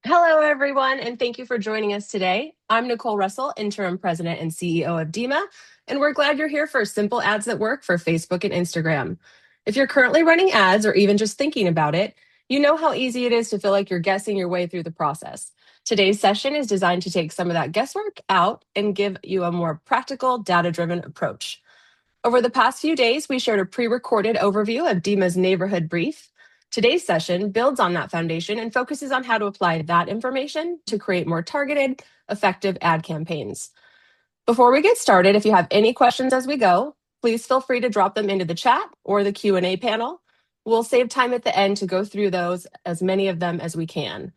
Hello, everyone, and thank you for joining us today. I'm Nicole Russell, Interim President and CEO of DEMA, and we're glad you're here for simple ads that work for Facebook and Instagram. If you're currently running ads or even just thinking about it, you know how easy it is to feel like you're guessing your way through the process. Today's session is designed to take some of that guesswork out and give you a more practical, data-driven approach. Over the past few days, we shared a pre-recorded overview of DEMA's neighborhood brief. Today's session builds on that foundation and focuses on how to apply that information to create more targeted, effective ad campaigns. Before we get started, if you have any questions as we go, please feel free to drop them into the chat or the Q&A panel. We'll save time at the end to go through those, as many of them as we can.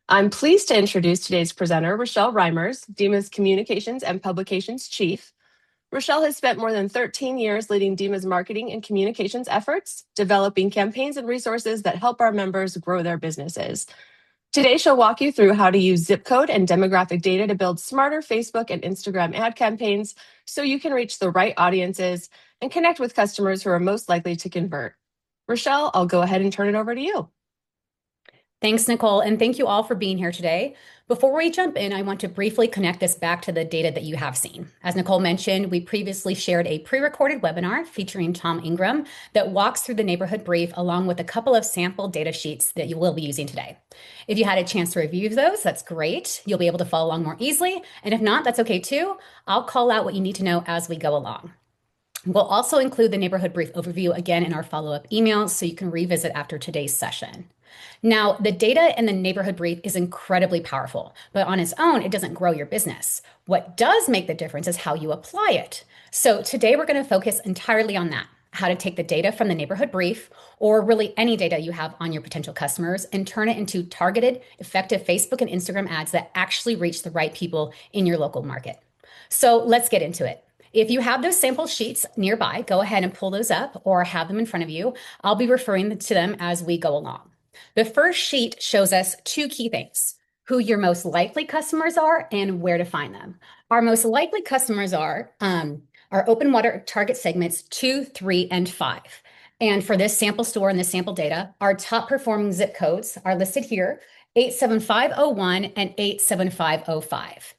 I'm pleased to introduce today's presenter, Rachelle Reimers, DEMA's Communications and Publications Chief. Rachelle has spent more than 13 years leading DEMA's marketing and communications efforts, developing campaigns and resources that help our members grow their businesses. Today, she'll walk you through how to use zip code and demographic data to build smarter Facebook and Instagram ad campaigns so you can reach the right audiences and connect with customers who are most likely to convert. Rachelle, I'll go ahead and turn it over to you. Thanks, Nicole, and thank you all for being here today. Before we jump in, I want to briefly connect this back to the data that you have seen. As Nicole mentioned, we previously shared a pre-recorded webinar featuring Tom Ingram that walks through the neighborhood brief along with a couple of sample data sheets that you will be using today. If you had a chance to review those, that's great. You'll be able to follow along more easily. And if not, that's okay too. I'll call out what you need to know as we go along. We'll also include the neighborhood brief overview again in our follow-up emails so you can revisit after today's session. Now, the data in the neighborhood brief is incredibly powerful, but on its own, it doesn't grow your business. What does make the difference is how you apply it. So today we're going to focus entirely on that, how to take the data from the neighborhood brief, or really any data you have on your potential customers, and turn it into targeted, effective Facebook and Instagram ads that actually reach the right people in your local market. So let's get into it. If you have those sample sheets nearby, go ahead and pull those up or have them in front of you. I'll be referring to them as we go along. The first sheet shows us two key things: who your most likely customers are and where to find them. Our most likely customers are our open water target segments 2, 3, and 5. And for this sample store and this sample data, our top performing zip codes are listed here, 87501 and 87505.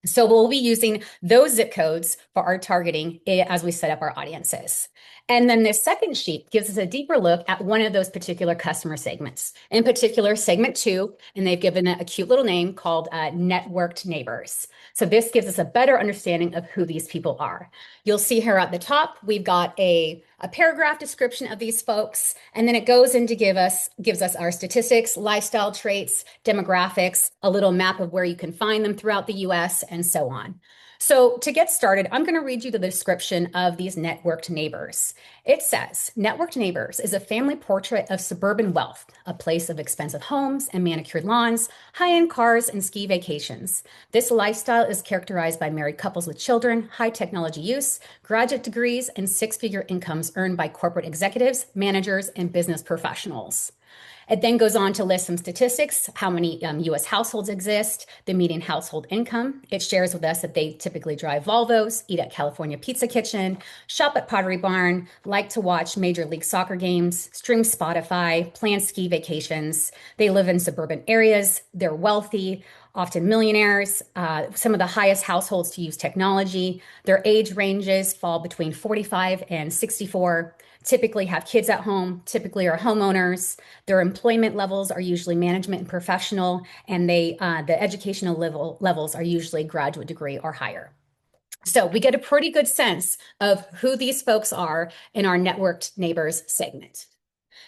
So we'll be using those zip codes for our targeting as we set up our audiences. And then this second sheet gives us a deeper look at one of those particular customer segments, in particular segment 2, and they've given it a cute little name called networked neighbors. So this gives us a better understanding of who these people are. You'll see here at the top, we've got a paragraph description of these folks, and then it goes in to gives us our statistics, lifestyle traits, demographics, a little map of where you can find them throughout the US, and so on. So to get started, I'm going to read you the description of these networked neighbors. It says, networked neighbors is a family portrait of suburban wealth, a place of expensive homes and manicured lawns, high-end cars, and ski vacations. This lifestyle is characterized by married couples with children, high technology use, graduate degrees, and six-figure incomes earned by corporate executives, managers, and business professionals. It then goes on to list some statistics, how many US households exist, the median household income. It shares with us that they typically drive Volvos, eat at California Pizza Kitchen, shop at Pottery Barn, like to watch Major League Soccer games, stream Spotify, plan ski vacations. They live in suburban areas. They're wealthy, often millionaires, some of the highest households to use technology. Their age ranges fall between 45 and 64. Typically have kids at home, typically are homeowners. Their employment levels are usually management and professional, and the educational levels are usually graduate degree or higher. So we get a pretty good sense of who these folks are in our networked neighbors segment.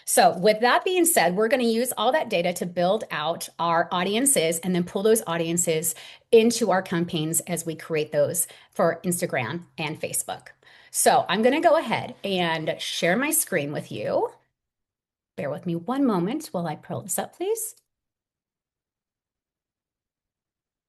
So with that being said, we're going to use all that data to build out our audiences and then pull those audiences into our campaigns as we create those for Instagram and Facebook. So I'm going to go ahead and share my screen with you. Bear with me one moment while I pull this up, please.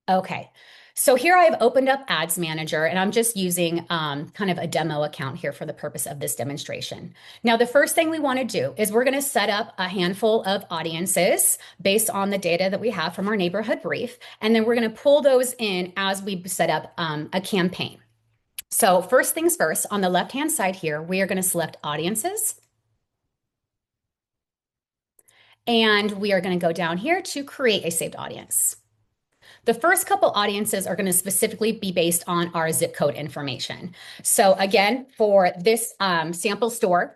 Okay, so here I've opened up Ads Manager, and I'm just using kind of a demo account here for the purpose of this demonstration. Now, the first thing we want to do is we're going to set up a handful of audiences based on the data that we have from our neighborhood brief, and then we're going to pull those in as we set up a campaign. So first things first, on the left-hand side here, we are going to select audiences. And we are going to go down here to create a saved audience. The first couple audiences are going to specifically be based on our zip code information. So again, for this sample store,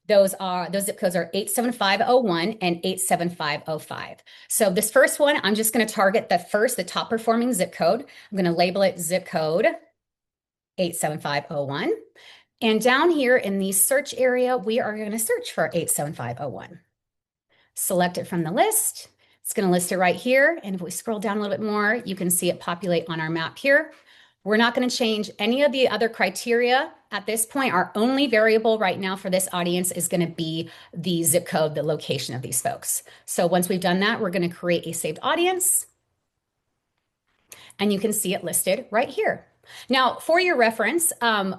those zip codes are 87501 and 87505. So this first one, I'm just going to target the top performing zip code. I'm going to label it zip code 87501. And down here in the search area, we are going to search for 87501. Select it from the list. It's going to list it right here. And if we scroll down a little bit more, you can see it populate on our map here. We're not going to change any of the other criteria at this point. Our only variable right now for this audience is going to be the zip code, the location of these folks. So once we've done that, we're going to create a saved audience. And you can see it listed right here. Now, for your reference,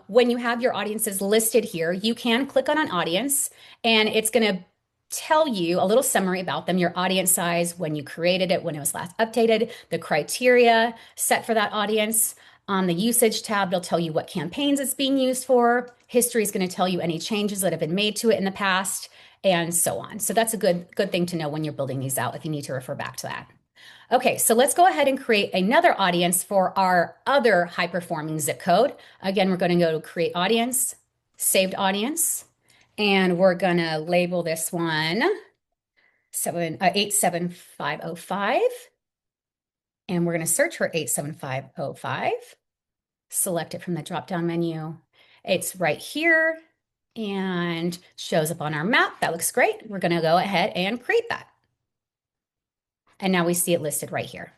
when you have your audiences listed here, you can click on an audience and it's going to tell you a little summary about them, your audience size, when you created it, when it was last updated, the criteria set for that audience. On the usage tab, they'll tell you what campaigns it's being used for. History is going to tell you any changes that have been made to it in the past, and so on. So that's a good thing to know when you're building these out if you need to refer back to that. Okay, so let's go ahead and create another audience for our other high-performing zip code. Again, we're going to go to create audience, saved audience, and we're going to label this one 87505. And we're going to search for 87505. Select it from the drop-down menu. It's right here and shows up on our map. That looks great. We're going to go ahead and create that. And now we see it listed right here.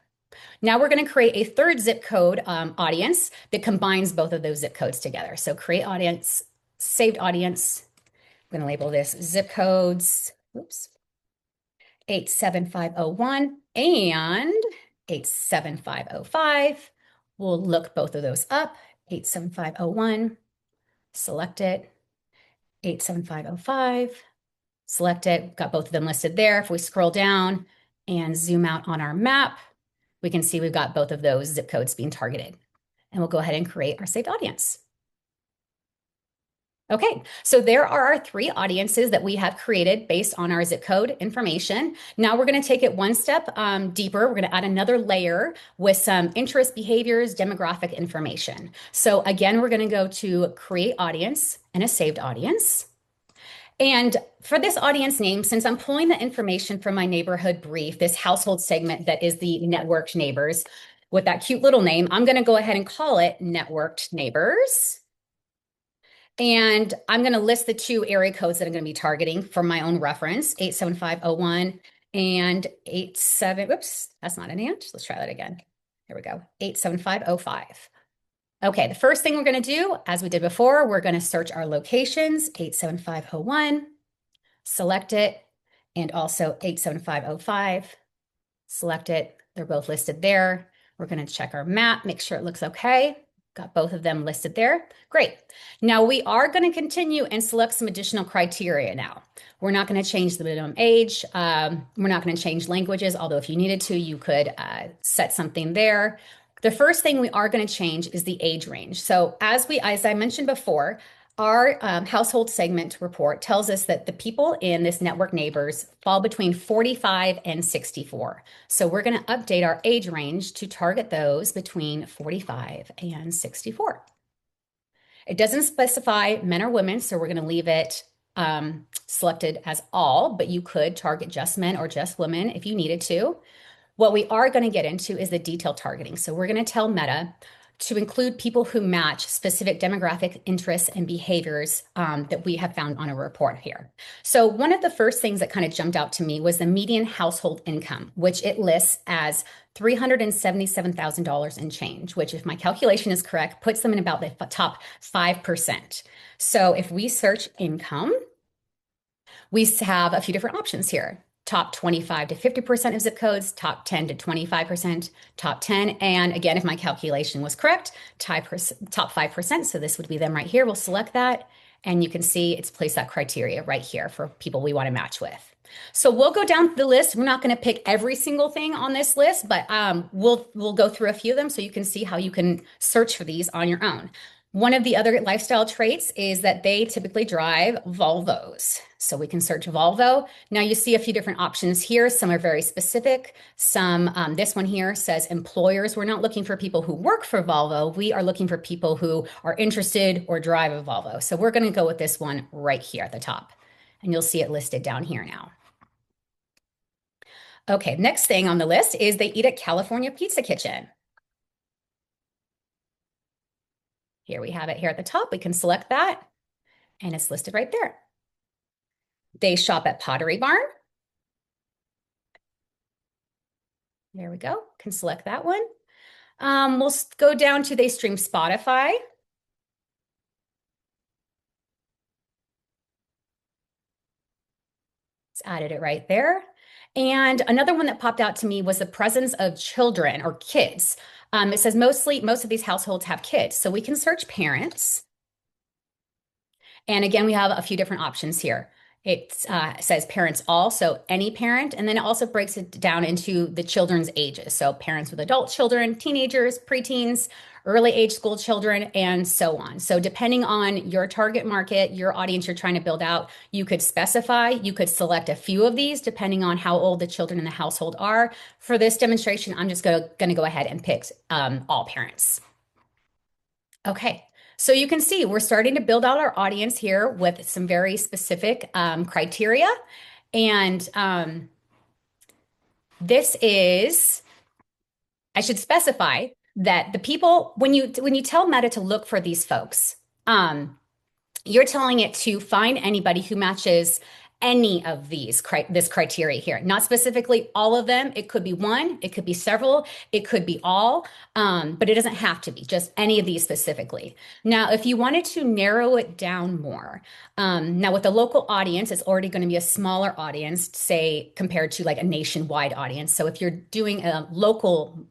Now we're going to create a third zip code audience that combines both of those zip codes together. So create audience, saved audience. I'm going to label this zip codes, 87501 and 87505. We'll look both of those up. 87501, select it. 87505, select it. Got both of them listed there. If we scroll down and zoom out on our map, we can see we've got both of those zip codes being targeted. And we'll go ahead and create our saved audience. Okay, so there are our three audiences that we have created based on our zip code information. Now we're going to take it one step deeper. We're going to add another layer with some interest, behaviors, demographic information. So again, we're going to go to create audience and a saved audience. And for this audience name, since I'm pulling the information from my neighborhood brief, this household segment that is the networked neighbors with that cute little name, I'm going to go ahead and call it networked neighbors. And I'm going to list the two area codes that I'm going to be targeting for my own reference, 87501 and 87, oops, that's not an and. Let's try that again. Here we go, 87505. Okay, the first thing we're going to do, as we did before, we're going to search our locations, 87501, select it, and also 87505, select it. They're both listed there. We're going to check our map, make sure it looks okay. Got both of them listed there. Great. Now we are going to continue and select some additional criteria now. We're not going to change the minimum age. We're not going to change languages, although if you needed to, you could set something there. The first thing we are going to change is the age range. So as I mentioned before, our household segment report tells us that the people in this network neighbors fall between 45 and 64. So we're going to update our age range to target those between 45 and 64. It doesn't specify men or women, so we're going to leave it selected as all, but you could target just men or just women if you needed to. What we are going to get into is the detailed targeting. So we're going to tell Meta to include people who match specific demographic interests and behaviors that we have found on a report here. So one of the first things that kind of jumped out to me was the median household income, which it lists as $377,000 and change, which if my calculation is correct, puts them in about the top 5%. So if we search income, we have a few different options here. Top 25 to 50% of zip codes, top 10 to 25%, top 10. And again, if my calculation was correct, top 5%. So this would be them right here. We'll select that. And you can see it's placed that criteria right here for people we want to match with. So we'll go down the list. We're not going to pick every single thing on this list, but we'll go through a few of them so you can see how you can search for these on your own. One of the other lifestyle traits is that they typically drive Volvos. So we can search Volvo. Now you see a few different options here. Some are very specific. This one here says employers. We're not looking for people who work for Volvo. We are looking for people who are interested or drive a Volvo. So we're going to go with this one right here at the top. And you'll see it listed down here now. Okay, next thing on the list is they eat at California Pizza Kitchen. Here we have it here at the top. We can select that and it's listed right there. They shop at Pottery Barn. There we go. Can select that one. We'll go down to they stream Spotify. It's added it right there. And another one that popped out to me was the presence of children or kids. It says most of these households have kids. So we can search parents. And again, we have a few different options here. It says parents all, so any parent, and then it also breaks it down into the children's ages. So parents with adult children, teenagers, preteens, early age school children, and so on. So depending on your target market, your audience you're trying to build out, you could specify, you could select a few of these depending on how old the children in the household are. For this demonstration, I'm just going to go ahead and pick all parents. Okay. So you can see we're starting to build out our audience here with some very specific criteria. And this is, I should specify that the people, when you tell Meta to look for these folks, you're telling it to find anybody who matches any of this criteria here, not specifically all of them. It could be one, it could be several, it could be all, but it doesn't have to be just any of these specifically. Now, if you wanted to narrow it down more, now with a local audience, it's already going to be a smaller audience, say compared to like a nationwide audience. So if you're doing a local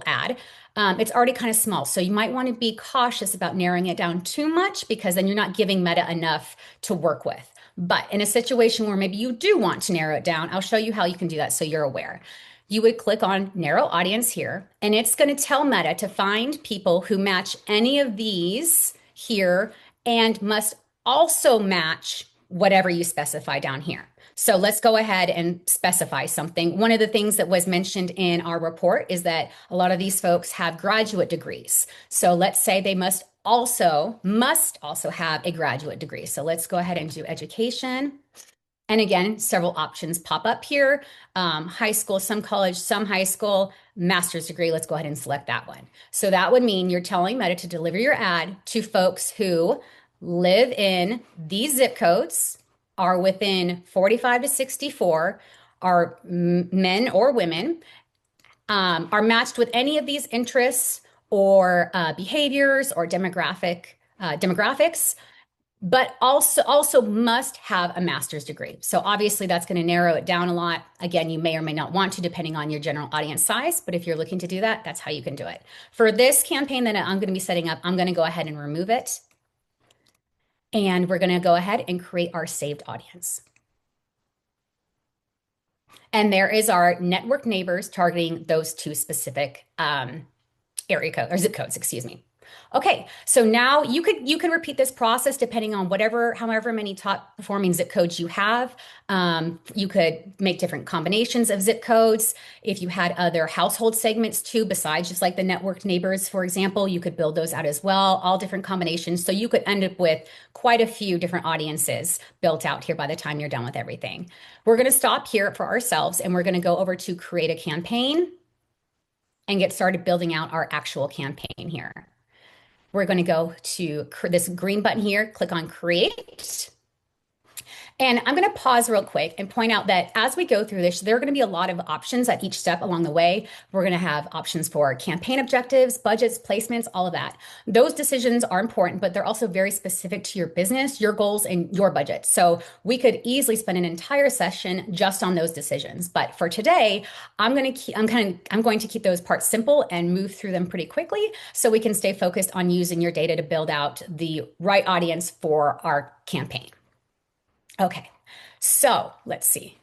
ad, it's already kind of small. So you might want to be cautious about narrowing it down too much because then you're not giving Meta enough to work with. But in a situation where maybe you do want to narrow it down, I'll show you how you can do that so you're aware. You would click on narrow audience here, and it's going to tell Meta to find people who match any of these here and must also match whatever you specify down here. So let's go ahead and specify something. One of the things that was mentioned in our report is that a lot of these folks have graduate degrees. So let's say they must also have a graduate degree. So let's go ahead and do education. And again, several options pop up here. High school, some college, some high school, master's degree. Let's go ahead and select that one. So that would mean you're telling Meta to deliver your ad to folks who live in these zip codes, are within 45 to 64, are men or women, are matched with any of these interests or behaviors or demographics, but also must have a master's degree. So obviously that's going to narrow it down a lot. Again, you may or may not want to, depending on your general audience size, but if you're looking to do that, that's how you can do it. For this campaign that I'm going to be setting up, I'm going to go ahead and remove it. And we're going to go ahead and create our saved audience. And there is our network neighbors targeting those two specific area code or zip codes, excuse me. Okay, so now you could repeat this process depending on however many top performing zip codes you have. You could make different combinations of zip codes. If you had other household segments too, besides just like the networked neighbors, for example, you could build those out as well, all different combinations. So you could end up with quite a few different audiences built out here by the time you're done with everything. We're going to stop here for ourselves and we're going to go over to create a campaign and get started building out our actual campaign here. We're going to go to this green button here, click on create. And I'm going to pause real quick and point out that as we go through this, there are going to be a lot of options at each step along the way. We're going to have options for campaign objectives, budgets, placements, all of that. Those decisions are important, but they're also very specific to your business, your goals, and your budget. So we could easily spend an entire session just on those decisions. But for today, I'm going to keep those parts simple and move through them pretty quickly so we can stay focused on using your data to build out the right audience for our campaign. Okay, so let's see.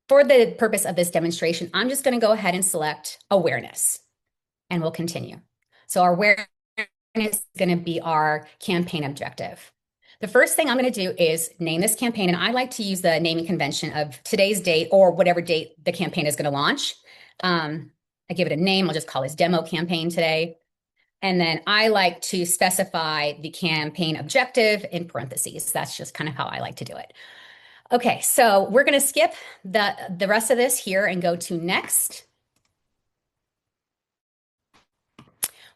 For the purpose of this demonstration, I'm just going to go ahead and select awareness and we'll continue. So our awareness is going to be our campaign objective. The first thing I'm going to do is name this campaign, and I like to use the naming convention of today's date or whatever date the campaign is going to launch. I give it a name. I'll just call this demo campaign today. And then I like to specify the campaign objective in parentheses. That's just kind of how I like to do it. Okay, so we're going to skip the rest of this here and go to next.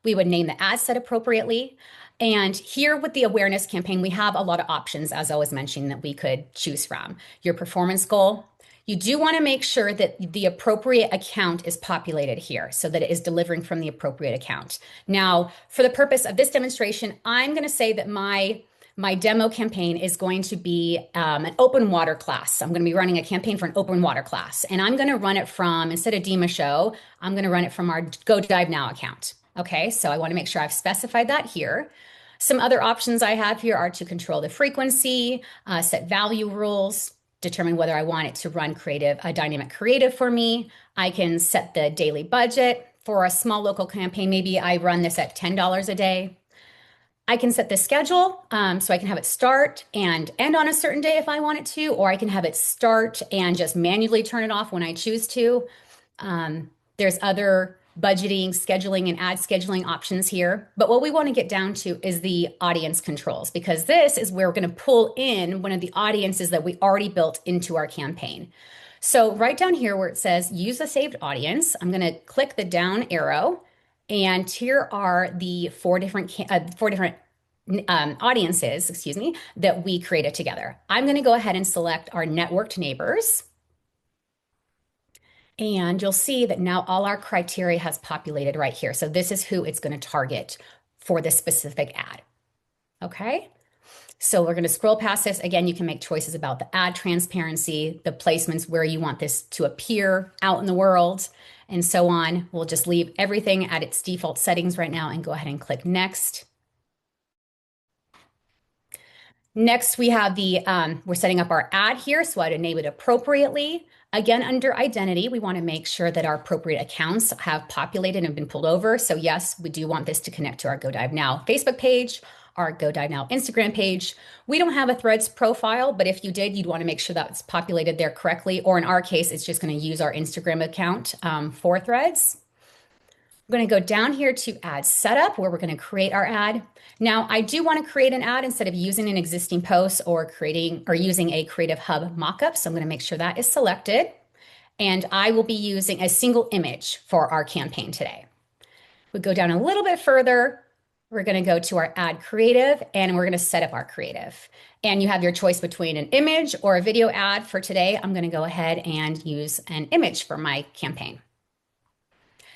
We would name the ad set appropriately. And here with the awareness campaign, we have a lot of options, as I was mentioning, that we could choose from. Your performance goal. You do want to make sure that the appropriate account is populated here so that it is delivering from the appropriate account. Now, for the purpose of this demonstration, I'm going to say that my demo campaign is going to be an open water class. I'm going to be running a campaign for an open water class. And I'm going to run it from, instead of DEMA show, I'm going to run it from our Go Dive Now account. Okay, so I want to make sure I've specified that here. Some other options I have here are to control the frequency, set value rules, determine whether I want it to run a dynamic creative for me. I can set the daily budget for a small local campaign. Maybe I run this at $10 a day. I can set the schedule, so I can have it start and end on a certain day if I want it to, or I can have it start and just manually turn it off when I choose to. There's other budgeting, scheduling, and ad scheduling options here. But what we want to get down to is the audience controls, because this is where we're going to pull in one of the audiences that we already built into our campaign. So right down here where it says use a saved audience, I'm going to click the down arrow, and here are the four different audiences, excuse me, that we created together. I'm going to go ahead and select our networked neighbors. And you'll see that now all our criteria has populated right here. So this is who it's going to target for this specific ad. Okay. So we're going to scroll past this. Again, you can make choices about the ad transparency, the placements where you want this to appear out in the world, and so on. We'll just leave everything at its default settings right now and go ahead and click next. Next, we have we're setting up our ad here, so I'd enable it appropriately. Again, under identity, we want to make sure that our appropriate accounts have populated and been pulled over. So yes, we do want this to connect to our Go Dive Now Facebook page, our Go Dive Now Instagram page. We don't have a Threads profile, but if you did, you'd want to make sure that's populated there correctly. Or in our case, it's just going to use our Instagram account for Threads. We're going to go down here to ad setup, where we're going to create our ad. Now, I do want to create an ad instead of using an existing post or using a Creative Hub mockup. So I'm going to make sure that is selected. And I will be using a single image for our campaign today. We go down a little bit further. We're going to go to our ad creative, and we're going to set up our creative. And you have your choice between an image or a video ad. For today, I'm going to go ahead and use an image for my campaign.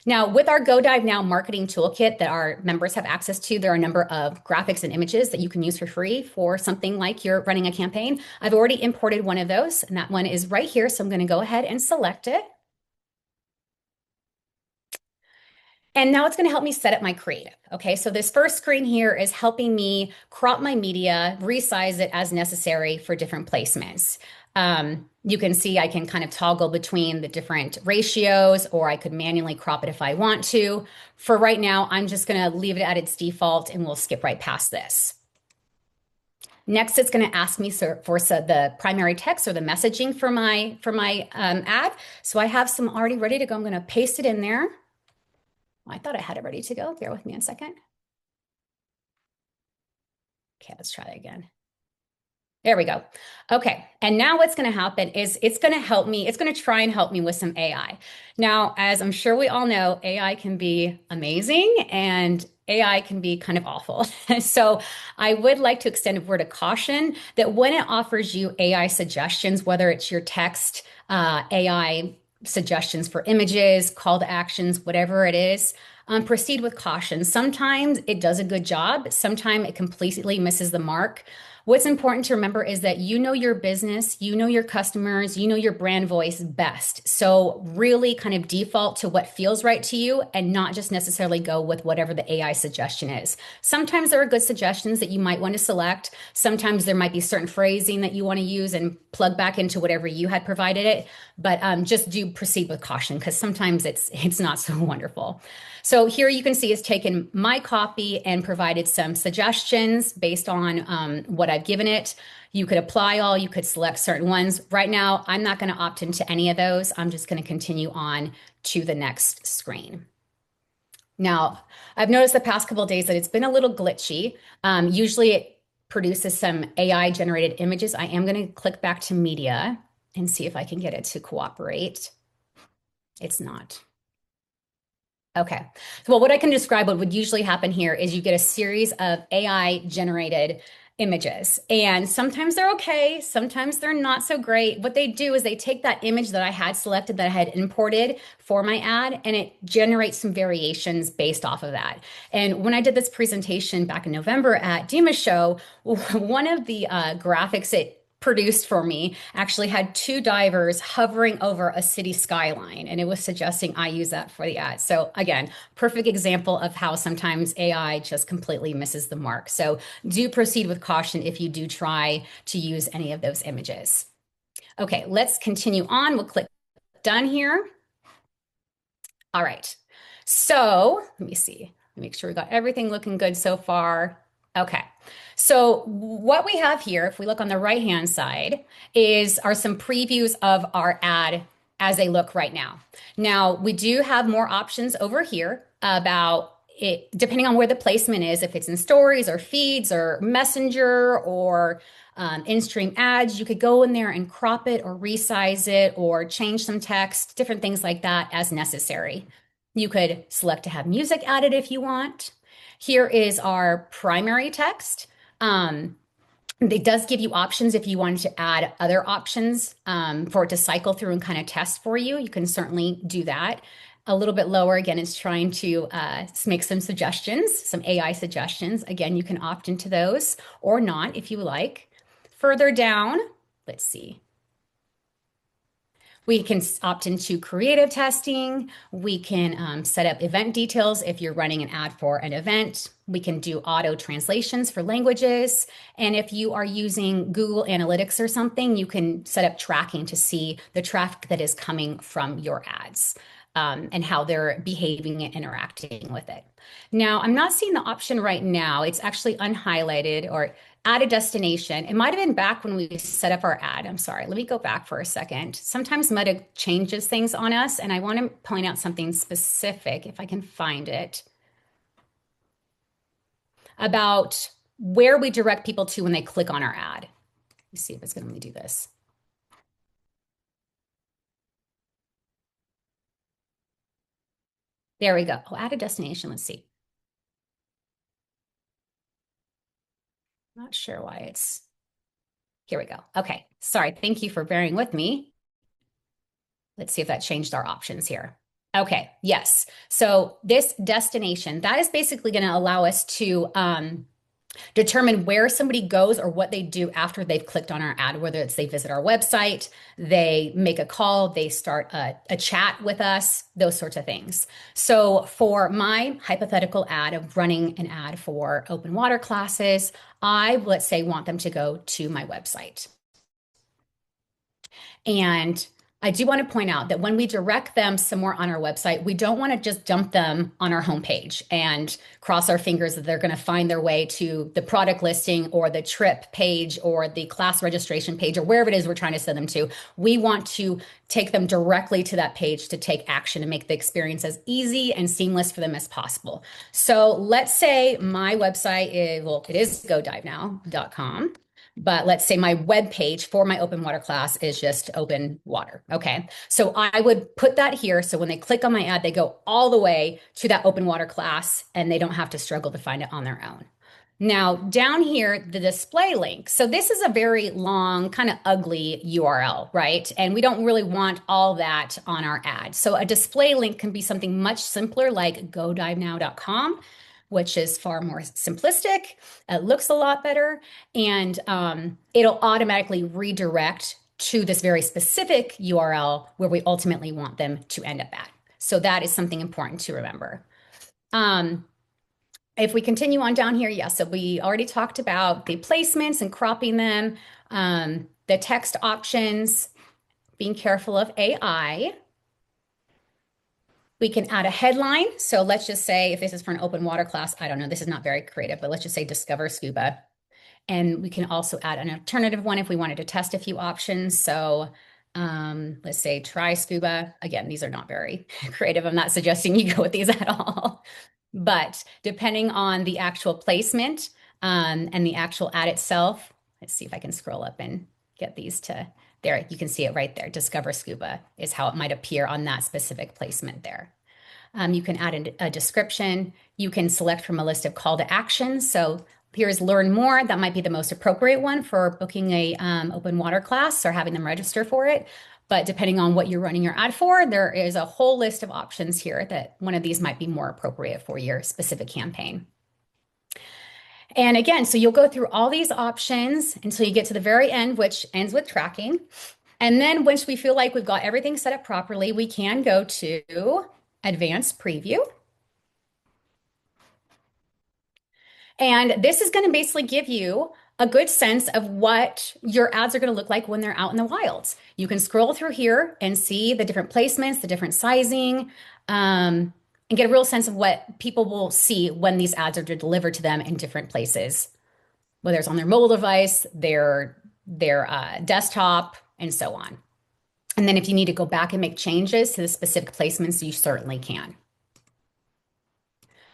Now, with our Go Dive Now marketing toolkit that our members have access to, there are a number of graphics and images that you can use for free for something like you're running a campaign. I've already imported one of those, and that one is right here. So I'm going to go ahead and select it. And now it's going to help me set up my creative. Okay, so this first screen here is helping me crop my media, resize it as necessary for different placements. You can see I can kind of toggle between the different ratios, or I could manually crop it if I want to. For right now, I'm just going to leave it at its default, and we'll skip right past this. Next, it's going to ask me for the primary text or the messaging for my ad. So I have some already ready to go. I'm going to paste it in there. I thought I had it ready to go. Bear with me a second. Okay, let's try that again. There we go. Okay, and now what's going to happen is it's going to help me. It's going to try and help me with some AI. Now, as I'm sure we all know, AI can be amazing and AI can be kind of awful. So I would like to extend a word of caution that when it offers you AI suggestions, whether it's your text, AI suggestions for images, call to actions, whatever it is, proceed with caution. Sometimes it does a good job. Sometimes it completely misses the mark. What's important to remember is that you know your business, you know your customers, you know your brand voice best. So, really kind of default to what feels right to you and not just necessarily go with whatever the AI suggestion is. Sometimes there are good suggestions that you might want to select. Sometimes there might be certain phrasing that you want to use and plug back into whatever you had provided it. But just do proceed with caution because sometimes it's not so wonderful. So here you can see it's taken my copy and provided some suggestions based on what I've given it. You could apply all, you could select certain ones. Right now, I'm not going to opt into any of those. I'm just going to continue on to the next screen. Now, I've noticed the past couple of days that it's been a little glitchy. Usually it produces some AI generated images. I am going to click back to media and see if I can get it to cooperate. It's not. Okay. Well, what I can describe what would usually happen here is you get a series of AI generated images, and sometimes they're okay, sometimes they're not so great. What they do is they take that image that I had selected that I had imported for my ad, and it generates some variations based off of that. And when I did this presentation back in November at DEMA show, one of the graphics it produced for me actually had two divers hovering over a city skyline, and it was suggesting I use that for the ad. So again, perfect example of how sometimes AI just completely misses the mark. So do proceed with caution if you do try to use any of those images. Okay, let's continue on. We'll click done here. All right. So let me see. Make sure we got everything looking good so far. Okay. So what we have here, if we look on the right-hand side, are some previews of our ad as they look right now. Now, we do have more options over here about it, depending on where the placement is, if it's in stories or feeds or messenger or in-stream ads, you could go in there and crop it or resize it or change some text, different things like that as necessary. You could select to have music added if you want. Here is our primary text. It does give you options if you wanted to add other options for it to cycle through and kind of test for you. You can certainly do that. A little bit lower, again, it's trying to make some suggestions, some AI suggestions. Again, you can opt into those or not if you like. Further down, let's see. We can opt into creative testing. We can set up event details if you're running an ad for an event. We can do auto translations for languages. And if you are using Google Analytics or something, you can set up tracking to see the traffic that is coming from your ads. And how they're behaving and interacting with it. Now, I'm not seeing the option right now. It's actually unhighlighted or add a destination. It might have been back when we set up our ad. I'm sorry. Let me go back for a second. Sometimes Meta changes things on us, and I want to point out something specific if I can find it about where we direct people to when they click on our ad. Let me see if it's going to let me do this. There we go. Oh, add a destination. Let's see. Not sure why it's, here we go. Okay, sorry, thank you for bearing with me. Let's see if that changed our options here. Okay, yes. So this destination, that is basically gonna allow us to determine where somebody goes or what they do after they've clicked on our ad, whether it's they visit our website, they make a call, they start a chat with us, those sorts of things. So for my hypothetical ad of running an ad for open water classes, I, let's say, want them to go to my website. And I do want to point out that when we direct them somewhere on our website, we don't want to just dump them on our homepage and cross our fingers that they're going to find their way to the product listing or the trip page or the class registration page or wherever it is we're trying to send them to. We want to take them directly to that page to take action and make the experience as easy and seamless for them as possible. So let's say my website is, well, it is godivenow.com. But let's say my web page for my open water class is just open water. Okay. So I would put that here. So when they click on my ad, they go all the way to that open water class and they don't have to struggle to find it on their own. Now down here, the display link. So this is a very long, kind of ugly URL, right? And we don't really want all that on our ad. So a display link can be something much simpler like godivenow.com. which is far more simplistic. It looks a lot better, and it'll automatically redirect to this very specific URL where we ultimately want them to end up at. So that is something important to remember. If we continue on down here, yes, so we already talked about the placements and cropping them, the text options, being careful of AI. We can add a headline. So let's just say if this is for an open water class, I don't know, this is not very creative, but let's just say discover scuba. And we can also add an alternative one if we wanted to test a few options. So let's say try scuba. Again, these are not very creative. I'm not suggesting you go with these at all. But depending on the actual placement and the actual ad itself, let's see if I can scroll up and get these to there. You can see it right there. Discover scuba is how it might appear on that specific placement there. You can add a description. You can select from a list of call to actions. So here's learn more. That might be the most appropriate one for booking a open water class or having them register for it. But depending on what you're running your ad for, there is a whole list of options here that one of these might be more appropriate for your specific campaign. And again, so you'll go through all these options until you get to the very end, which ends with tracking. And then once we feel like we've got everything set up properly, we can go to advanced preview. And this is going to basically give you a good sense of what your ads are going to look like when they're out in the wilds. You can scroll through here and see the different placements, the different sizing, and get a real sense of what people will see when these ads are delivered to them in different places, whether it's on their mobile device, their desktop, and so on. And then if you need to go back and make changes to the specific placements, you certainly can.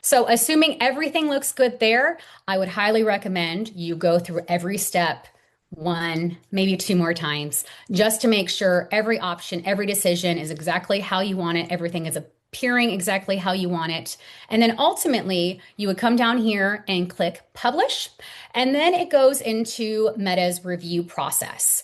So assuming everything looks good there, I would highly recommend you go through every step one, maybe two more times, just to make sure every option, every decision is exactly how you want it. Everything is appearing exactly how you want it. And then ultimately, you would come down here and click publish. And then it goes into Meta's review process.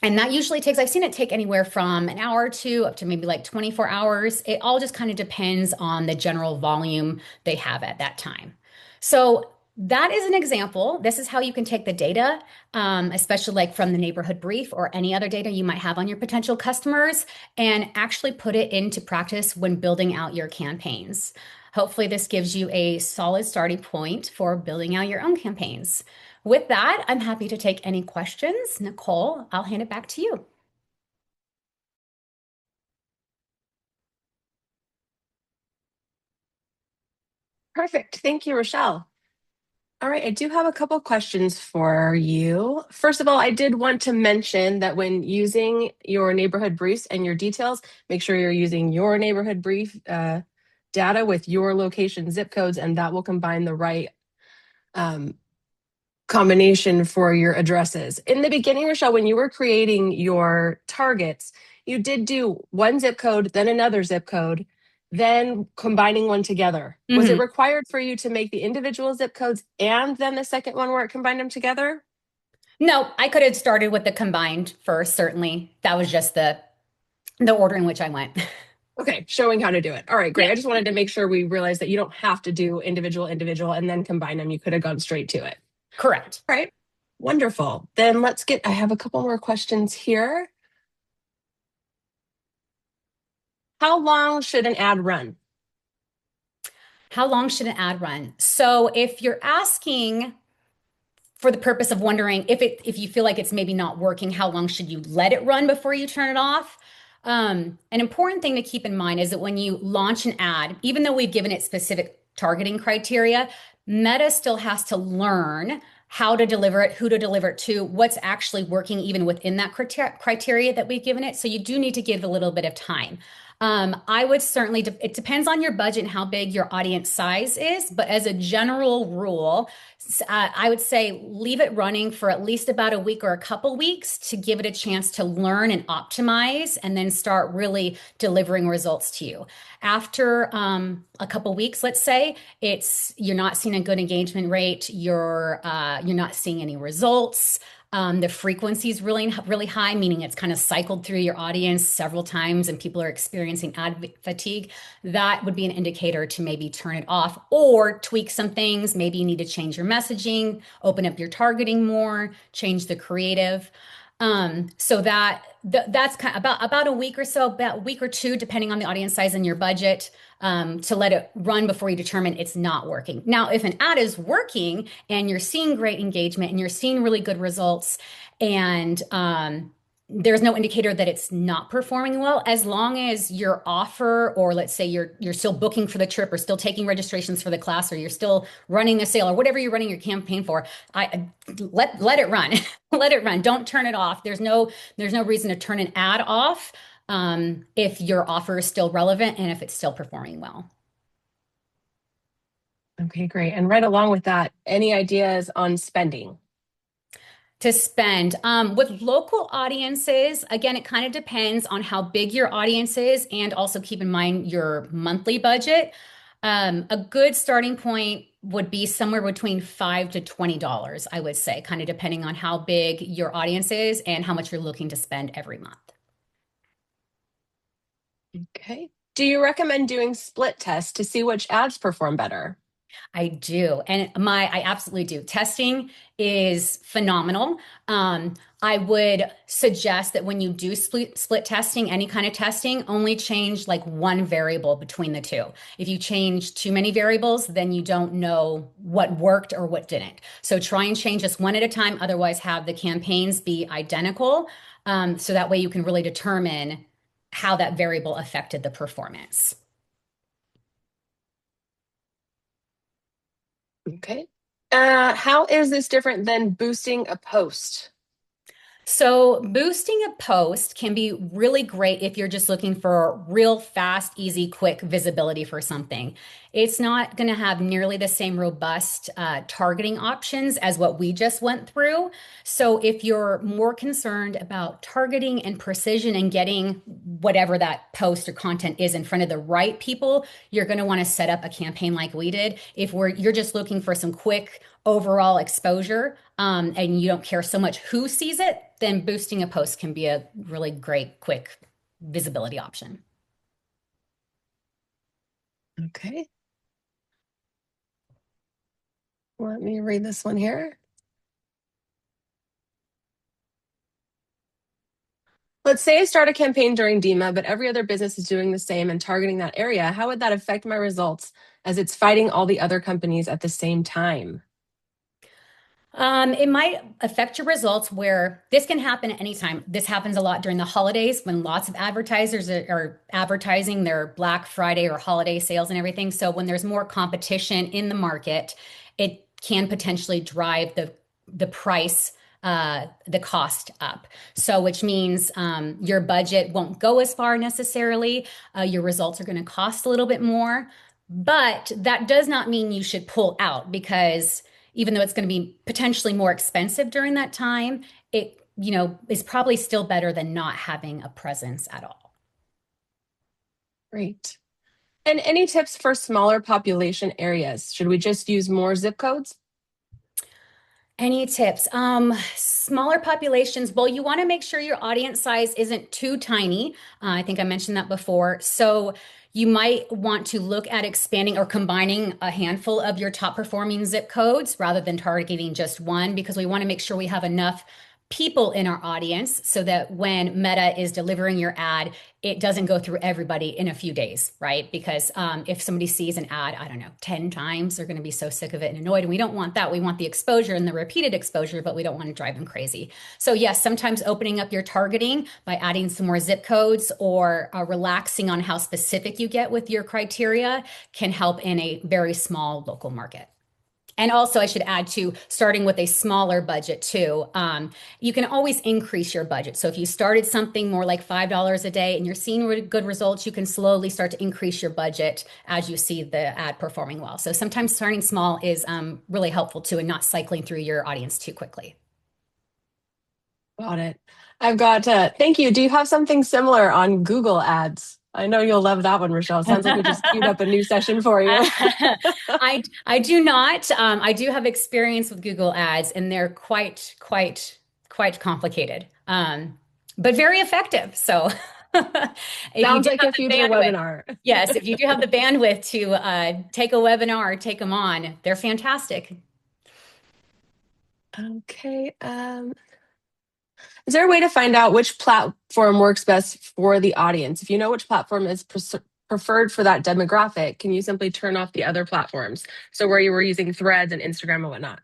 And that usually takes, I've seen it take anywhere from an hour or two up to maybe like 24 hours. It all just kind of depends on the general volume they have at that time. So that is an example. This is how you can take the data, especially like from the neighborhood brief or any other data you might have on your potential customers, and actually put it into practice when building out your campaigns. Hopefully this gives you a solid starting point for building out your own campaigns. With that, I'm happy to take any questions. Nicole, I'll hand it back to you. Perfect. Thank you, Rachelle. All right, I do have a couple questions for you. First of all, I did want to mention that when using your neighborhood briefs and your details, make sure you're using your neighborhood brief data with your location zip codes, and that will combine the right combination for your addresses. In the beginning, Rachelle, when you were creating your targets, you did do one zip code, then another zip code, then combining one together. Was it required for you to make the individual zip codes and then the second one where it combined them together? No, I could have started with the combined first, certainly. That was just the order in which I went. Okay, showing how to do it. All right, great. Yeah. I just wanted to make sure we realized that you don't have to do individual, and then combine them. You could have gone straight to it. Correct. All right, wonderful. Then I have a couple more questions here. How long should an ad run? How long should an ad run? So if you're asking for the purpose of wondering if you feel like it's maybe not working, how long should you let it run before you turn it off? An important thing to keep in mind is that when you launch an ad, even though we've given it specific targeting criteria, Meta still has to learn how to deliver it, who to deliver it to, what's actually working even within that criteria that we've given it. So you do need to give a little bit of time. I would certainly, it depends on your budget and how big your audience size is, but as a general rule, I would say leave it running for at least about a week or a couple weeks to give it a chance to learn and optimize, and then start really delivering results to you. After a couple weeks, let's say, you're not seeing a good engagement rate, you're not seeing any results. The frequency is really, really high, meaning it's kind of cycled through your audience several times and people are experiencing ad fatigue. That would be an indicator to maybe turn it off or tweak some things. Maybe you need to change your messaging, open up your targeting more, change the creative. So that's kind of about a week or so, about a week or two, depending on the audience size and your budget, to let it run before you determine it's not working. Now, if an ad is working and you're seeing great engagement and you're seeing really good results, and there's no indicator that it's not performing well, as long as your offer, or let's say you're still booking for the trip or still taking registrations for the class, or you're still running a sale or whatever you're running your campaign for, I let it run. Let it run. Don't turn it off. There's no reason to turn an ad off if your offer is still relevant and if it's still performing well. Okay, great. And right along with that, any ideas on spending? To spend. With local audiences, again, it kind of depends on how big your audience is, and also keep in mind your monthly budget. A good starting point would be somewhere between $5 to $20, I would say, kind of depending on how big your audience is and how much you're looking to spend every month. Okay. Do you recommend doing split tests to see which ads perform better? I do. And I absolutely do. Testing is phenomenal. I would suggest that when you do split testing, any kind of testing, only change like one variable between the two. If you change too many variables, then you don't know what worked or what didn't. So try and change just one at a time. Otherwise, have the campaigns be identical. So that way you can really determine how that variable affected the performance. Okay. How is this different than boosting a post? So, boosting a post can be really great if you're just looking for real fast, easy, quick visibility for something. It's not going to have nearly the same robust targeting options as what we just went through. So, if you're more concerned about targeting and precision and getting whatever that post or content is in front of the right people, you're going to want to set up a campaign like we did. If you're just looking for some quick overall exposure, and you don't care so much who sees it, then boosting a post can be a really great, quick visibility option. Okay. Let me read this one here. Let's say I start a campaign during DEMA, but every other business is doing the same and targeting that area. How would that affect my results as it's fighting all the other companies at the same time? It might affect your results where this can happen at any time. This happens a lot during the holidays when lots of advertisers are advertising their Black Friday or holiday sales and everything. So when there's more competition in the market, it can potentially drive the price, the cost up. So which means your budget won't go as far necessarily. Your results are going to cost a little bit more. But that does not mean you should pull out, because even though it's going to be potentially more expensive during that time, it, is probably still better than not having a presence at all. Great. And any tips for smaller population areas? Should we just use more zip codes? Any tips? Smaller populations. Well, you want to make sure your audience size isn't too tiny. I think I mentioned that before. So you might want to look at expanding or combining a handful of your top performing zip codes rather than targeting just one, because we want to make sure we have enough people in our audience so that when Meta is delivering your ad, it doesn't go through everybody in a few days, right? Because if somebody sees an ad, I don't know, 10 times, they're going to be so sick of it and annoyed. And we don't want that. We want the exposure and the repeated exposure, but we don't want to drive them crazy. So yes, sometimes opening up your targeting by adding some more zip codes or relaxing on how specific you get with your criteria can help in a very small local market. And also, I should add to starting with a smaller budget too. You can always increase your budget. So if you started something more like $5 a day and you're seeing really good results, you can slowly start to increase your budget as you see the ad performing well. So sometimes starting small is really helpful too, and not cycling through your audience too quickly. Got it. I've got, thank you. Do you have something similar on Google ads? I know you'll love that one, Rachelle. Sounds like we just queued up a new session for you. I do not. I do have experience with Google ads, and they're quite quite complicated, but very effective. So if you Sounds do like have a the future bandwidth, webinar. yes, if you do have the bandwidth to take a webinar, take them on. They're fantastic. Okay. Is there a way to find out which platform works best for the audience? If you know which platform is preferred for that demographic, can you simply turn off the other platforms? So where you were using Threads and Instagram and whatnot.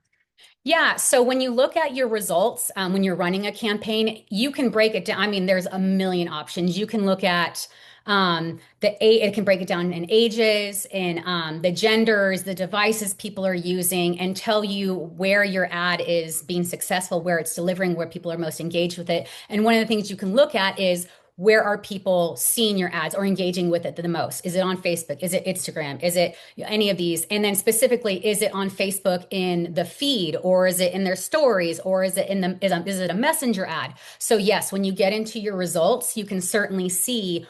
Yeah, so when you look at your results, when you're running a campaign, you can break it down. I mean, there's a million options. You can look at it can break it down in ages, in the genders, the devices people are using, and tell you where your ad is being successful, where it's delivering, where people are most engaged with it. And one of the things you can look at is where are people seeing your ads or engaging with it the most? Is it on Facebook? Is it Instagram? Is it any of these? And then specifically, is it on Facebook in the feed, or is it in their stories, or is it in the is it a messenger ad? So yes, when you get into your results, you can certainly see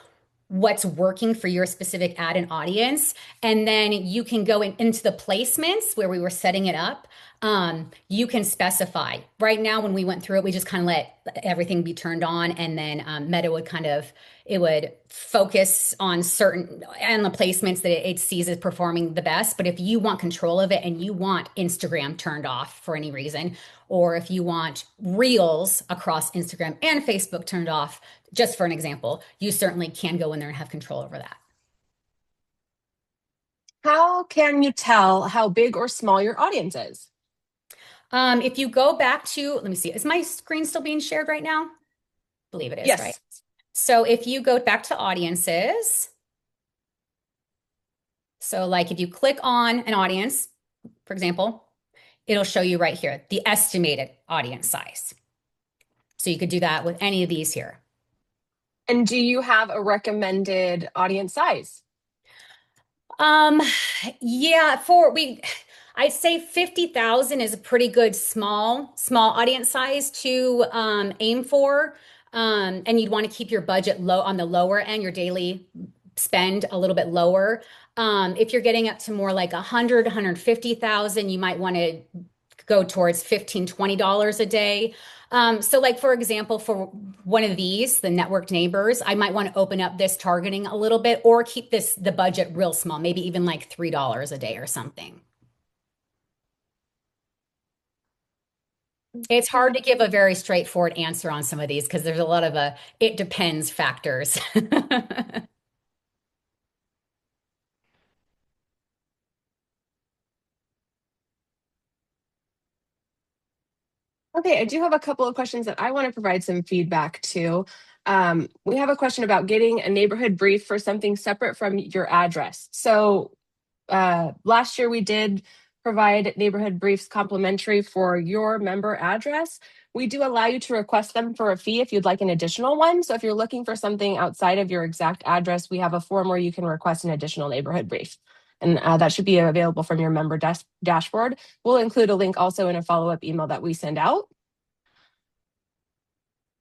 what's working for your specific ad and audience. And then you can go into the placements where we were setting it up. You can specify. Right now, when we went through it, we just kind of let everything be turned on, and then Meta would it would focus on certain and the placements that it sees as performing the best. But if you want control of it and you want Instagram turned off for any reason, or if you want Reels across Instagram and Facebook turned off, just for an example, you certainly can go in there and have control over that. How can you tell how big or small your audience is? If you go back to, let me see, is my screen still being shared right now? I believe it is, right? Yes. So if you go back to audiences, so like if you click on an audience, for example, it'll show you right here, the estimated audience size. So you could do that with any of these here. And do you have a recommended audience size? Um, yeah, I'd say 50,000 is a pretty good small audience size to aim for. And you'd want to keep your budget low on the lower end, your daily spend a little bit lower. If you're getting up to more like 100, 150,000, you might want to go towards $15, $20 a day. So like, for example, for one of these, the network neighbors, I might want to open up this targeting a little bit or keep the budget real small, maybe even like $3 a day or something. It's hard to give a very straightforward answer on some of these because there's a lot of it depends factors. Okay, I do have a couple of questions that I want to provide some feedback to. We have a question about getting a neighborhood brief for something separate from your address. So last year we did provide neighborhood briefs complimentary for your member address. We do allow you to request them for a fee if you'd like an additional one. So if you're looking for something outside of your exact address, we have a form where you can request an additional neighborhood brief. And that should be available from your member dashboard. We'll include a link also in a follow-up email that we send out.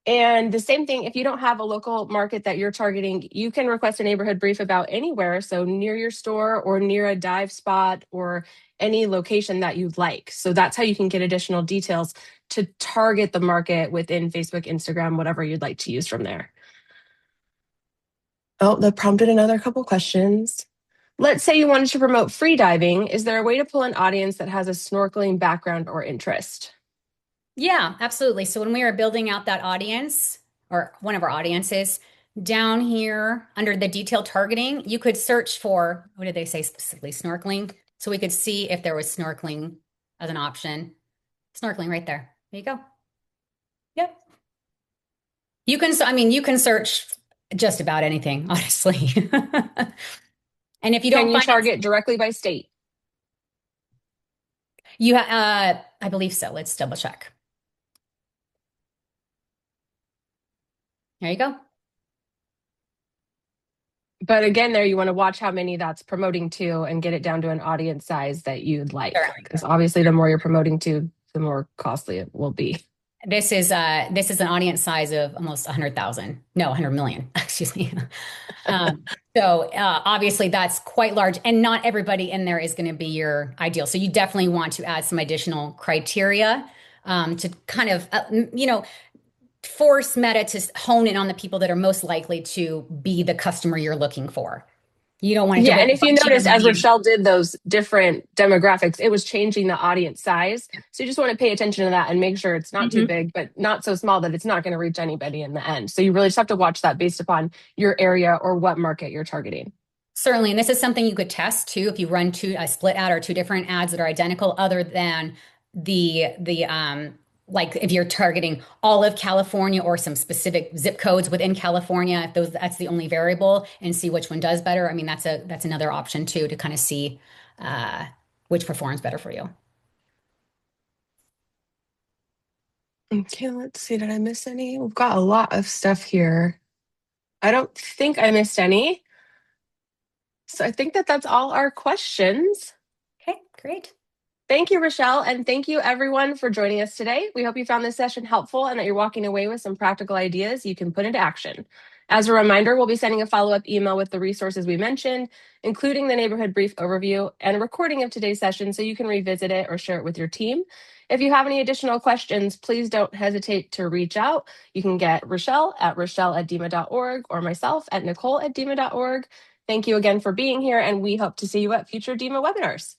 And the same thing, if you don't have a local market that you're targeting, you can request a neighborhood brief about anywhere. So near your store or near a dive spot or any location that you'd like. So that's how you can get additional details to target the market within Facebook, Instagram, whatever you'd like to use from there. Oh, that prompted another couple questions. Let's say you wanted to promote free diving. Is there a way to pull an audience that has a snorkeling background or interest? Yeah, absolutely. So when we were building out that audience or one of our audiences, down here under the detailed targeting, you could search for, what did they say specifically? Snorkeling. So we could see if there was snorkeling as an option. Snorkeling right there. There you go. Yep. I mean, you can search just about anything, honestly. And if you Can don't you find it, target directly by state? I believe so. Let's double check. There you go. But again, there you want to watch how many that's promoting to and get it down to an audience size that you'd like. Because obviously, the more you're promoting to, the more costly it will be. This is an audience size of almost 100,000. No, 100 million. Excuse me. So obviously that's quite large, and not everybody in there is going to be your ideal. So you definitely want to add some additional criteria to kind of, force Meta to hone in on the people that are most likely to be the customer you're looking for. You don't want it to Yeah, weigh and a if you bunch notice, even as on you. Rochelle did those different demographics, it was changing the audience size. So you just want to pay attention to that and make sure it's not too Mhm. big, but not so small that it's not going to reach anybody in the end. So you really just have to watch that based upon your area or what market you're targeting. Certainly, and this is something you could test too if you run a split ad or two different ads that are identical, other than the like if you're targeting all of California or some specific zip codes within California, if that's the only variable, and see which one does better. I mean, that's another option too to kind of see uh, which performs better for you. Okay, let's see. Did I miss any? We've got a lot of stuff here. I don't think I missed any. So I think that that's all our questions. Okay, great. Thank you, Rochelle, and thank you everyone for joining us today. We hope you found this session helpful and that you're walking away with some practical ideas you can put into action. As a reminder, we'll be sending a follow-up email with the resources we mentioned, including the neighborhood brief overview and a recording of today's session so you can revisit it or share it with your team. If you have any additional questions, please don't hesitate to reach out. You can get Rochelle at rochelle@dema.org or myself at nicole@dema.org. Thank you again for being here, and we hope to see you at future DEMA webinars.